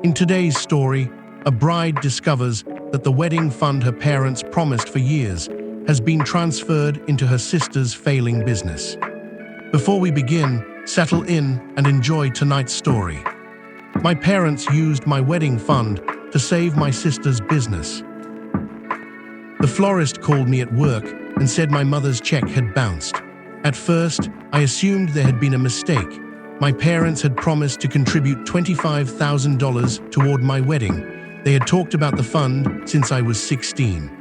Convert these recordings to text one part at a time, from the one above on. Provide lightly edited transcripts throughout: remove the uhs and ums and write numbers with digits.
In today's story, a bride discovers that the wedding fund her parents promised for years has been transferred into her sister's failing business. Before we begin, settle in and enjoy tonight's story. My parents used my wedding fund to save my sister's business. The florist called me at work and said my mother's check had bounced. At first, I assumed there had been a mistake. My parents had promised to contribute $25,000 toward my wedding. They had talked about the fund since I was 16.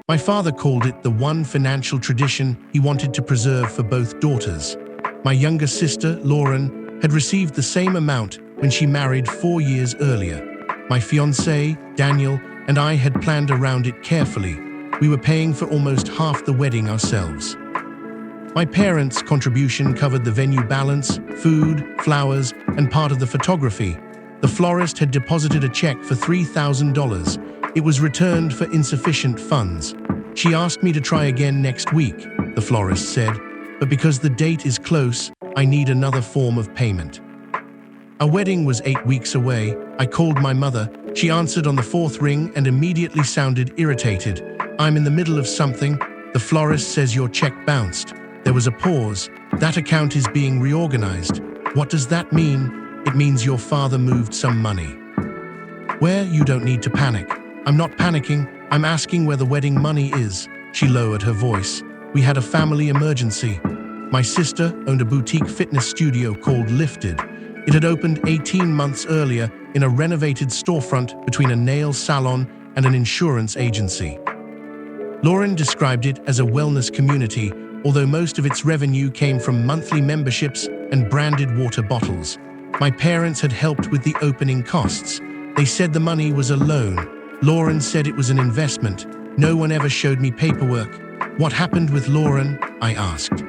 My father called it the one financial tradition he wanted to preserve for both daughters. My younger sister, Lauren, had received the same amount when she married 4 years earlier. My fiancé, Daniel, and I had planned around it carefully. We were paying for almost half the wedding ourselves. My parents' contribution covered the venue balance, food, flowers, and part of the photography. The florist had deposited a check for $3,000. It was returned for insufficient funds. She asked me to try again next week, the florist said, but because the date is close, I need another form of payment. Our wedding was 8 weeks away. I called my mother. She answered on the fourth ring and immediately sounded irritated. "I'm in the middle of something. The florist says your check bounced." There was a pause. "That account is being reorganized." "What does that mean?" "It means your father moved some money." "Where? You don't need to panic." "I'm not panicking. I'm asking where the wedding money is." She lowered her voice. "We had a family emergency." My sister owned a boutique fitness studio called Lifted. It had opened 18 months earlier in a renovated storefront between a nail salon and an insurance agency. Lauren described it as a wellness community, although most of its revenue came from monthly memberships and branded water bottles. My parents had helped with the opening costs. They said the money was a loan. Lauren said it was an investment. No one ever showed me paperwork. "What happened with Lauren?" I asked.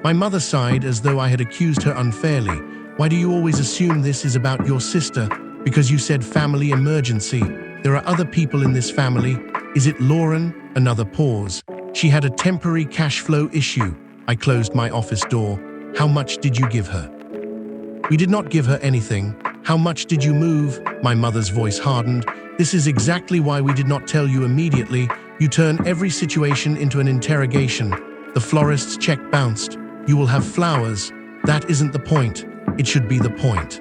My mother sighed as though I had accused her unfairly. "Why do you always assume this is about your sister? Because you said family emergency. There are other people in this family. Is it Lauren?" Another pause. "She had a temporary cash flow issue." I closed my office door. "How much did you give her?" "We did not give her anything." "How much did you move?" My mother's voice hardened. "This is exactly why we did not tell you immediately. You turn every situation into an interrogation. The florist's check bounced. You will have flowers. That isn't the point. It should be the point."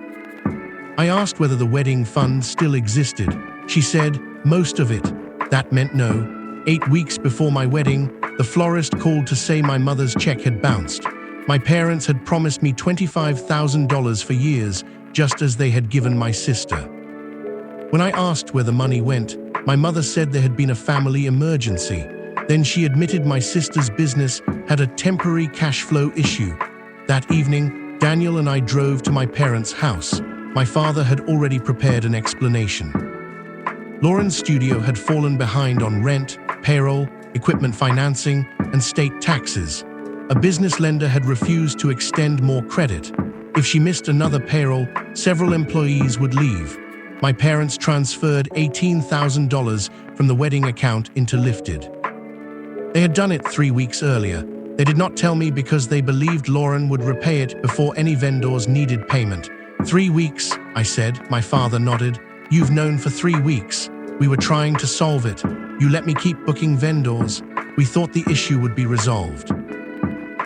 I asked whether the wedding fund still existed. She said, "Most of it." That meant no. 8 weeks before my wedding, the florist called to say my mother's check had bounced. My parents had promised me $25,000 for years, just as they had given my sister. When I asked where the money went, my mother said there had been a family emergency. Then she admitted my sister's business had a temporary cash flow issue. That evening, Daniel and I drove to my parents' house. My father had already prepared an explanation. Lauren's studio had fallen behind on rent, payroll, equipment financing, and state taxes. A business lender had refused to extend more credit. If she missed another payroll, several employees would leave. My parents transferred $18,000 from the wedding account into Lifted. They had done it 3 weeks earlier. They did not tell me because they believed Lauren would repay it before any vendors needed payment. 3 weeks, I said. My father nodded. "You've known for 3 weeks. We were trying to solve it. You let me keep booking vendors. We thought the issue would be resolved."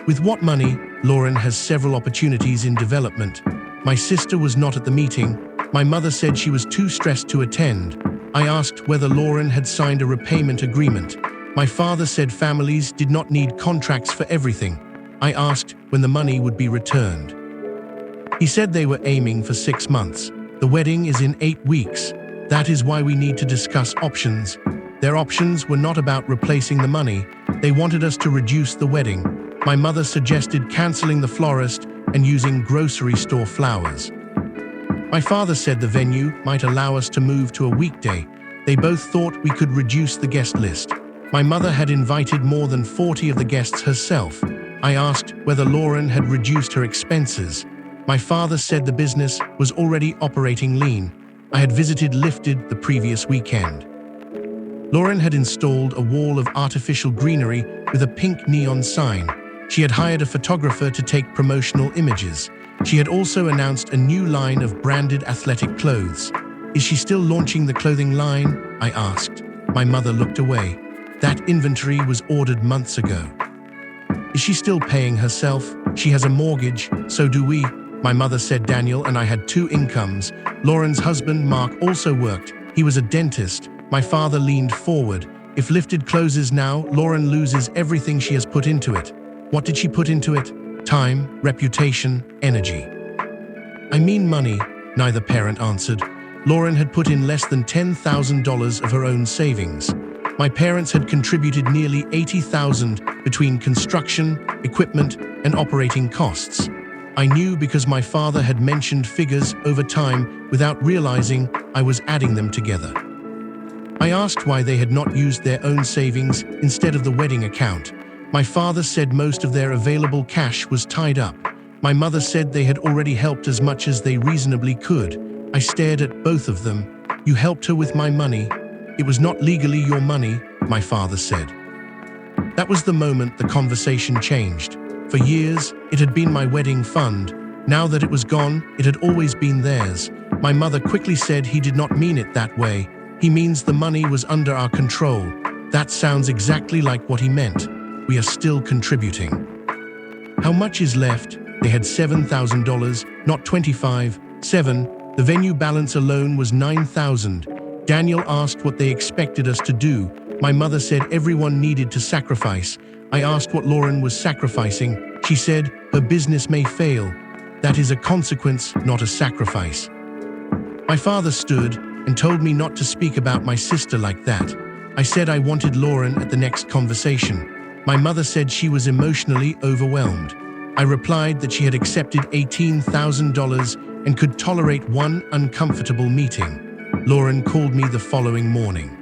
With what money? Lauren has several opportunities in development. My sister was not at the meeting. My mother said she was too stressed to attend. I asked whether Lauren had signed a repayment agreement. My father said families did not need contracts for everything. I asked when the money would be returned. He said they were aiming for 6 months. The wedding is in 8 weeks. That is why we need to discuss options. Their options were not about replacing the money. They wanted us to reduce the wedding. My mother suggested canceling the florist and using grocery store flowers. My father said the venue might allow us to move to a weekday. They both thought we could reduce the guest list. My mother had invited more than 40 of the guests herself. I asked whether Lauren had reduced her expenses. My father said the business was already operating lean. I had visited Lifted the previous weekend. Lauren had installed a wall of artificial greenery with a pink neon sign. She had hired a photographer to take promotional images. She had also announced a new line of branded athletic clothes. Is she still launching the clothing line? I asked. My mother looked away. That inventory was ordered months ago. Is she still paying herself? She has a mortgage, so do we. My mother said Daniel and I had two incomes. Lauren's husband, Mark, also worked. He was a dentist. My father leaned forward. If Lifted closes now, Lauren loses everything she has put into it. What did she put into it? Time, reputation, energy. I mean money, neither parent answered. Lauren had put in less than $10,000 of her own savings. My parents had contributed nearly $80,000 between construction, equipment, and operating costs. I knew because my father had mentioned figures over time without realizing I was adding them together. I asked why they had not used their own savings instead of the wedding account. My father said most of their available cash was tied up. My mother said they had already helped as much as they reasonably could. I stared at both of them. You helped her with my money. It was not legally your money, my father said. That was the moment the conversation changed. For years, it had been my wedding fund. Now that it was gone, it had always been theirs. My mother quickly said he did not mean it that way. He means the money was under our control. That sounds exactly like what he meant. We are still contributing. How much is left? They had $7,000, not $25,000. 7. The venue balance alone was $9,000. Daniel asked what they expected us to do. My mother said everyone needed to sacrifice. I asked what Lauren was sacrificing. She said her business may fail. That is a consequence, not a sacrifice. My father stood and told me not to speak about my sister like that. I said I wanted Lauren at the next conversation. My mother said she was emotionally overwhelmed. I replied that she had accepted $18,000 and could tolerate one uncomfortable meeting. Lauren called me the following morning.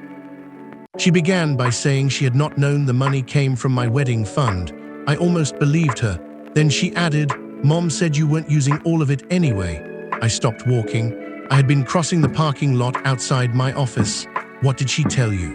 She began by saying she had not known the money came from my wedding fund. I almost believed her. Then she added, "Mom said you weren't using all of it anyway." I stopped walking. I had been crossing the parking lot outside my office. What did she tell you?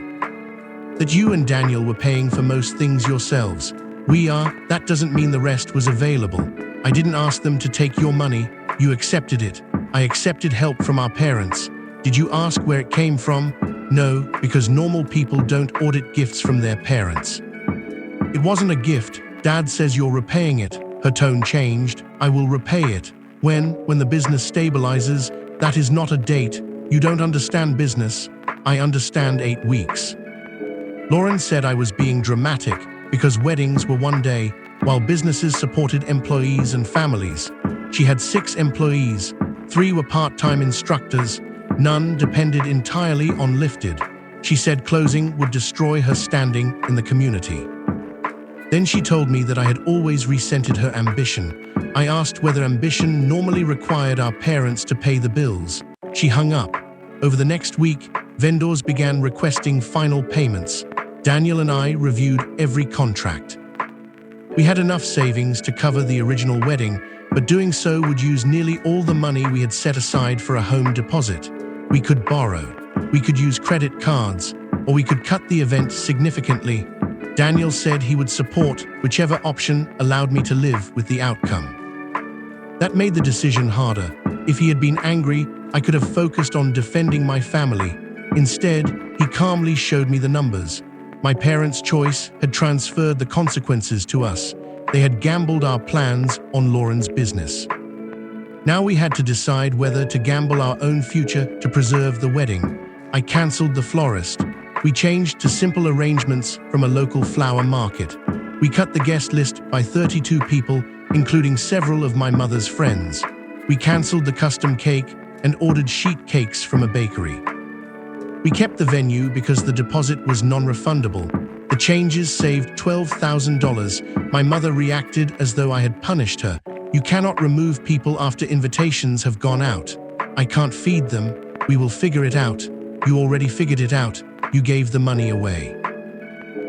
That you and Daniel were paying for most things yourselves. We are. That doesn't mean the rest was available. I didn't ask them to take your money. You accepted it. I accepted help from our parents. Did you ask where it came from? No, because normal people don't audit gifts from their parents. It wasn't a gift. Dad says you're repaying it. Her tone changed. I will repay it. When the business stabilizes, that is not a date. You don't understand business. I understand 8 weeks. Lauren said I was being dramatic because weddings were one day, while businesses supported employees and families. She had 6 employees. 3 were part-time instructors. None depended entirely on Lifted. She said closing would destroy her standing in the community. Then she told me that I had always resented her ambition. I asked whether ambition normally required our parents to pay the bills. She hung up. Over the next week, vendors began requesting final payments. Daniel and I reviewed every contract. We had enough savings to cover the original wedding, but doing so would use nearly all the money we had set aside for a home deposit. We could borrow, we could use credit cards, or we could cut the event significantly. Daniel said he would support whichever option allowed me to live with the outcome. That made the decision harder. If he had been angry, I could have focused on defending my family. Instead, he calmly showed me the numbers. My parents' choice had transferred the consequences to us. They had gambled our plans on Lauren's business. Now we had to decide whether to gamble our own future to preserve the wedding. I cancelled the florist. We changed to simple arrangements from a local flower market. We cut the guest list by 32 people, including several of my mother's friends. We cancelled the custom cake and ordered sheet cakes from a bakery. We kept the venue because the deposit was non-refundable. The changes saved $12,000. My mother reacted as though I had punished her. You cannot remove people after invitations have gone out. I can't feed them. We will figure it out. You already figured it out. You gave the money away.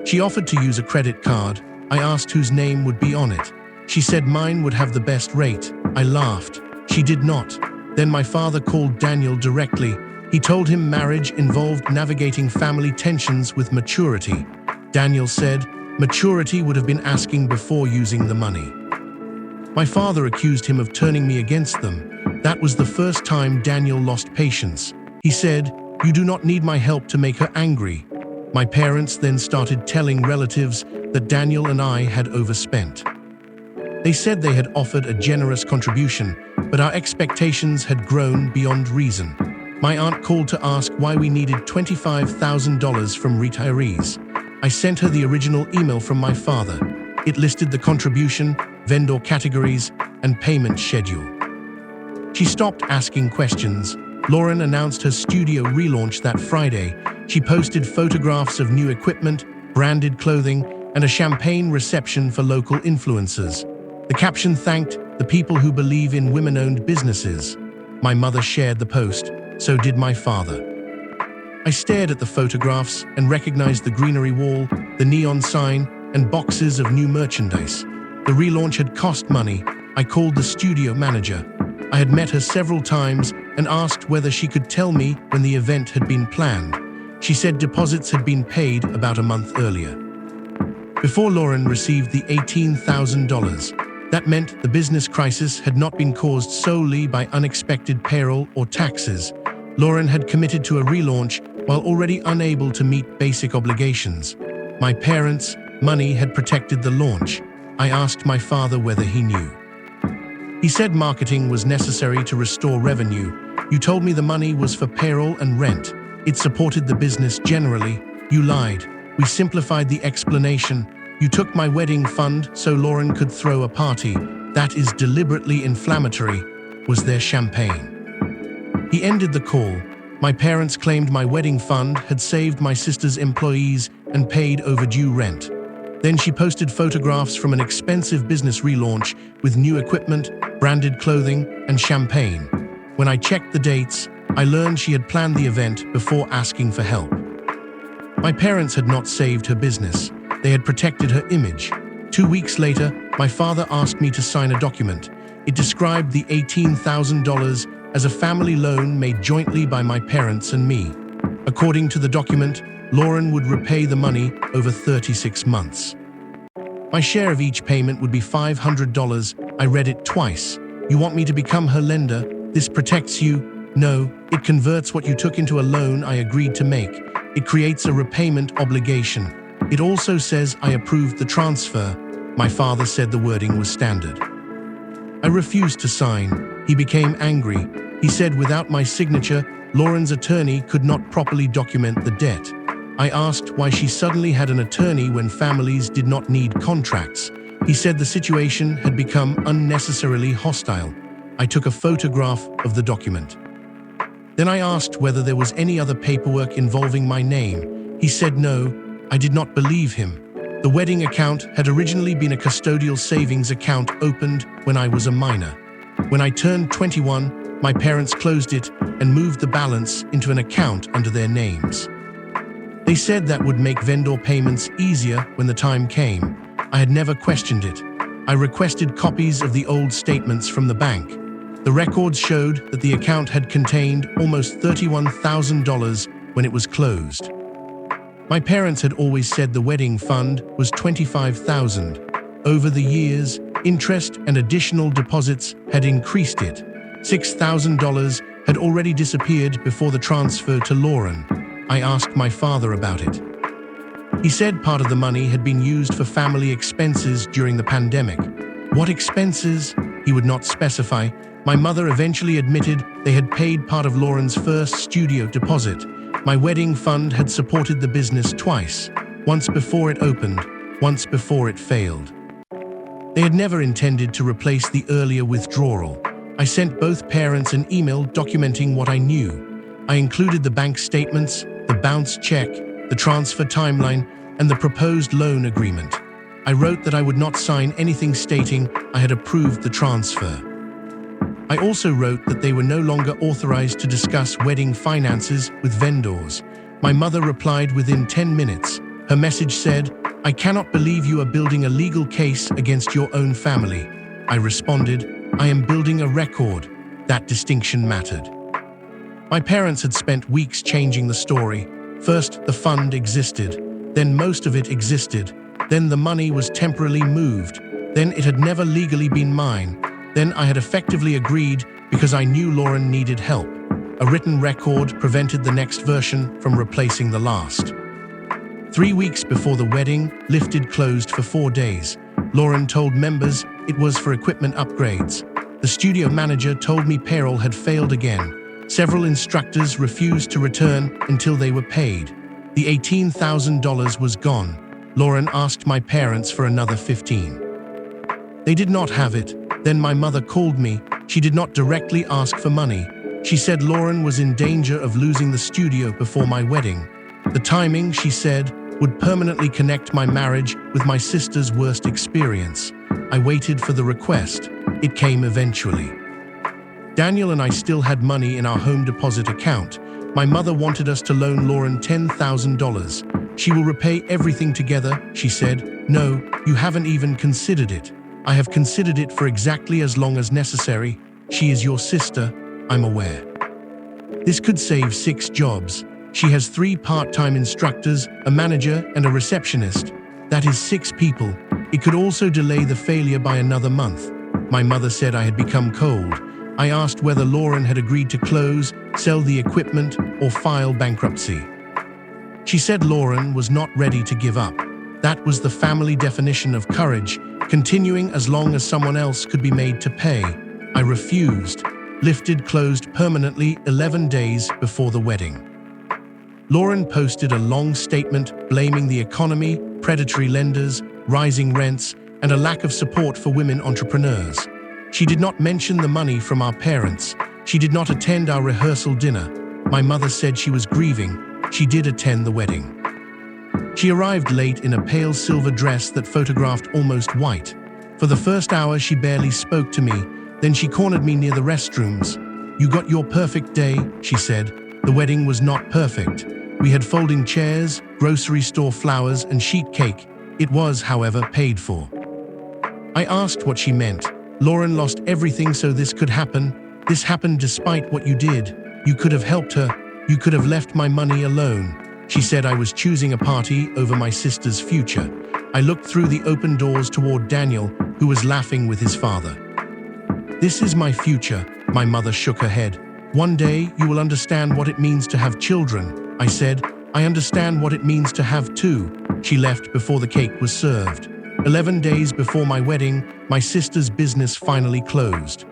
She offered to use a credit card. I asked whose name would be on it. She said mine would have the best rate. I laughed. She did not. Then my father called Daniel directly. He told him marriage involved navigating family tensions with maturity. Daniel said maturity would have been asking before using the money. My father accused him of turning me against them. That was the first time Daniel lost patience. He said, "You do not need my help to make her angry." My parents then started telling relatives that Daniel and I had overspent. They said they had offered a generous contribution, but our expectations had grown beyond reason. My aunt called to ask why we needed $25,000 from retirees. I sent her the original email from my father. It listed the contribution, vendor categories, and payment schedule. She stopped asking questions. Lauren announced her studio relaunch that Friday. She posted photographs of new equipment, branded clothing, and a champagne reception for local influencers. The caption thanked the people who believe in women-owned businesses. My mother shared the post, so did my father. I stared at the photographs and recognized the greenery wall, the neon sign, and boxes of new merchandise. The relaunch had cost money. I called the studio manager. I had met her several times and asked whether she could tell me when the event had been planned. She said deposits had been paid about a month earlier. Before Lauren received the $18,000, that meant the business crisis had not been caused solely by unexpected payroll or taxes. Lauren had committed to a relaunch while already unable to meet basic obligations. My parents' money had protected the launch. I asked my father whether he knew. He said marketing was necessary to restore revenue. "You told me the money was for payroll and rent. It supported the business generally. You lied. We simplified the explanation. You took my wedding fund so Lauren could throw a party. That is deliberately inflammatory. Was there champagne?" He ended the call. My parents claimed my wedding fund had saved my sister's employees and paid overdue rent. Then she posted photographs from an expensive business relaunch with new equipment, branded clothing, and champagne. When I checked the dates, I learned she had planned the event before asking for help. My parents had not saved her business. They had protected her image. 2 weeks later, my father asked me to sign a document. It described the $18,000 as a family loan made jointly by my parents and me. According to the document, Lauren would repay the money over 36 months. My share of each payment would be $500. I read it twice. "You want me to become her lender? This protects you?" "No, it converts what you took into a loan I agreed to make. It creates a repayment obligation. It also says I approved the transfer." My father said the wording was standard. I refused to sign. He became angry. He said without my signature, Lauren's attorney could not properly document the debt. I asked why she suddenly had an attorney when families did not need contracts. He said the situation had become unnecessarily hostile. I took a photograph of the document. Then I asked whether there was any other paperwork involving my name. He said no. I did not believe him. The wedding account had originally been a custodial savings account opened when I was a minor. When I turned 21, my parents closed it and moved the balance into an account under their names. They said that would make vendor payments easier when the time came. I had never questioned it. I requested copies of the old statements from the bank. The records showed that the account had contained almost $31,000 when it was closed. My parents had always said the wedding fund was $25,000. Over the years, interest and additional deposits had increased it. $6,000 had already disappeared before the transfer to Lauren. I asked my father about it. He said part of the money had been used for family expenses during the pandemic. What expenses? He would not specify. My mother eventually admitted they had paid part of Lauren's first studio deposit. My wedding fund had supported the business twice, once before it opened, once before it failed. They had never intended to replace the earlier withdrawal. I sent both parents an email documenting what I knew. I included the bank statements, the bounce check, the transfer timeline, and the proposed loan agreement. I wrote that I would not sign anything stating I had approved the transfer. I also wrote that they were no longer authorized to discuss wedding finances with vendors. My mother replied within 10 minutes. Her message said, "I cannot believe you are building a legal case against your own family." I responded, "I am building a record." That distinction mattered. My parents had spent weeks changing the story. First, the fund existed. Then most of it existed. Then the money was temporarily moved. Then it had never legally been mine. Then I had effectively agreed because I knew Lauren needed help. A written record prevented the next version from replacing the last. 3 weeks before the wedding, Lifted closed for 4 days. Lauren told members it was for equipment upgrades. The studio manager told me payroll had failed again. Several instructors refused to return until they were paid. The $18,000 was gone. Lauren asked my parents for another $15,000. They did not have it. Then my mother called me. She did not directly ask for money. She said Lauren was in danger of losing the studio before my wedding. The timing, she said, would permanently connect my marriage with my sister's worst experience. I waited for the request. It came eventually. Daniel and I still had money in our home deposit account. My mother wanted us to loan Lauren $10,000. She will repay everything together, she said. No, you haven't even considered it. I have considered it for exactly as long as necessary. She is your sister, I'm aware. This could save 6 jobs. She has 3 part-time instructors, a manager, and a receptionist. That is 6 people. It could also delay the failure by another month. My mother said I had become cold. I asked whether Lauren had agreed to close, sell the equipment, or file bankruptcy. She said Lauren was not ready to give up. That was the family definition of courage, continuing as long as someone else could be made to pay. I refused. Lifted closed permanently 11 days before the wedding. Lauren posted a long statement blaming the economy, predatory lenders, rising rents, and a lack of support for women entrepreneurs. She did not mention the money from our parents. She did not attend our rehearsal dinner. My mother said she was grieving. She did attend the wedding. She arrived late in a pale silver dress that photographed almost white. For the first hour, she barely spoke to me. Then she cornered me near the restrooms. "You got your perfect day," she said. The wedding was not perfect. We had folding chairs, grocery store flowers, and sheet cake. It was, however, paid for. I asked what she meant. Lauren lost everything so this could happen. This happened despite what you did. You could have helped her. You could have left my money alone. She said I was choosing a party over my sister's future. I looked through the open doors toward Daniel, who was laughing with his father. "This is my future," my mother shook her head. "One day you will understand what it means to have children." I said, "I understand what it means to have 2. She left before the cake was served. 11 days before my wedding, my sister's business finally closed.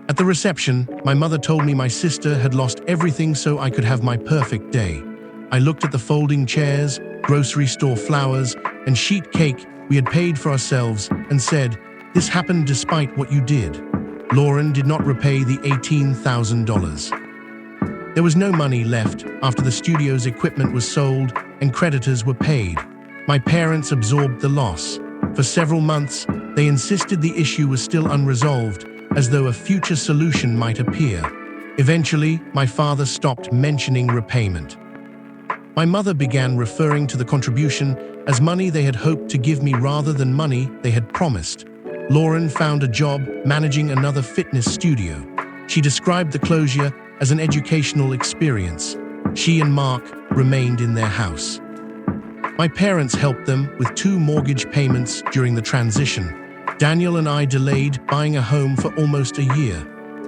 At the reception, my mother told me my sister had lost everything so I could have my perfect day. I looked at the folding chairs, grocery store flowers, and sheet cake we had paid for ourselves and said, "This happened despite what you did." Lauren did not repay the $18,000. There was no money left after the studio's equipment was sold and creditors were paid. My parents absorbed the loss. For several months, they insisted the issue was still unresolved, as though a future solution might appear. Eventually, my father stopped mentioning repayment. My mother began referring to the contribution as money they had hoped to give me rather than money they had promised. Lauren found a job managing another fitness studio. She described the closure as an educational experience. She and Mark remained in their house. My parents helped them with 2 mortgage payments during the transition. Daniel and I delayed buying a home for almost a year.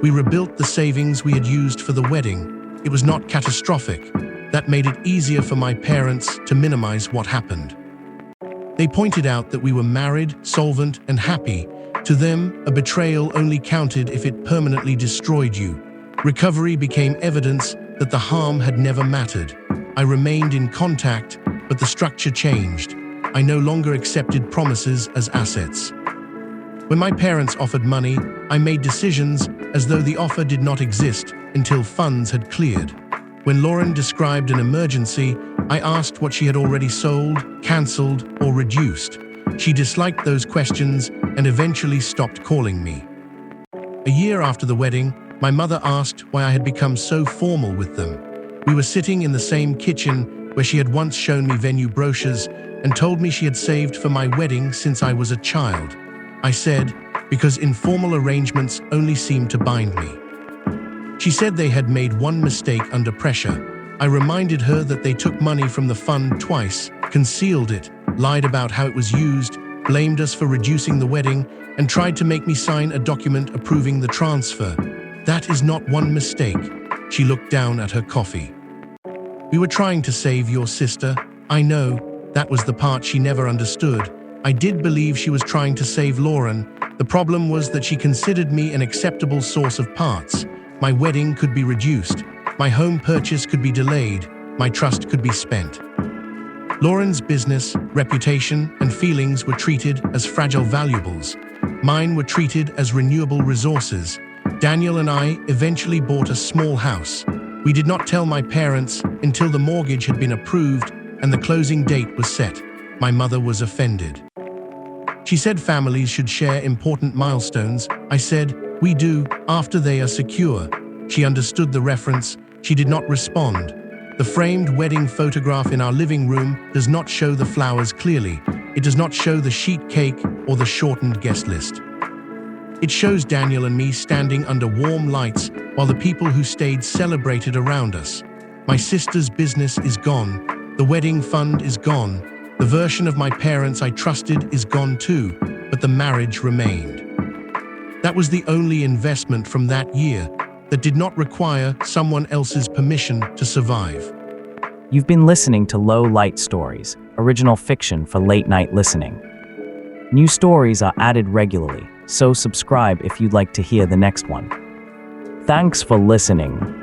We rebuilt the savings we had used for the wedding. It was not catastrophic. That made it easier for my parents to minimize what happened. They pointed out that we were married, solvent, and happy. To them, a betrayal only counted if it permanently destroyed you. Recovery became evidence that the harm had never mattered. I remained in contact, but the structure changed. I no longer accepted promises as assets. When my parents offered money, I made decisions as though the offer did not exist until funds had cleared. When Lauren described an emergency, I asked what she had already sold, cancelled, or reduced. She disliked those questions and eventually stopped calling me. A year after the wedding, my mother asked why I had become so formal with them. We were sitting in the same kitchen where she had once shown me venue brochures and told me she had saved for my wedding since I was a child. I said, because informal arrangements only seemed to bind me. She said they had made one mistake under pressure. I reminded her that they took money from the fund twice, concealed it, lied about how it was used, blamed us for reducing the wedding, and tried to make me sign a document approving the transfer. That is not one mistake. She looked down at her coffee. We were trying to save your sister. I know, that was the part she never understood. I did believe she was trying to save Lauren. The problem was that she considered me an acceptable source of parts. My wedding could be reduced. My home purchase could be delayed. My trust could be spent. Lauren's business, reputation, and feelings were treated as fragile valuables. Mine were treated as renewable resources. Daniel and I eventually bought a small house. We did not tell my parents until the mortgage had been approved and the closing date was set. My mother was offended. She said families should share important milestones. I said, we do, after they are secure. She understood the reference. She did not respond. The framed wedding photograph in our living room does not show the flowers clearly. It does not show the sheet cake or the shortened guest list. It shows Daniel and me standing under warm lights while the people who stayed celebrated around us. My sister's business is gone. The wedding fund is gone. The version of my parents I trusted is gone too, but the marriage remained. That was the only investment from that year that did not require someone else's permission to survive. You've been listening to Low Light Stories, original fiction for late-night listening. New stories are added regularly, so subscribe if you'd like to hear the next one. Thanks for listening.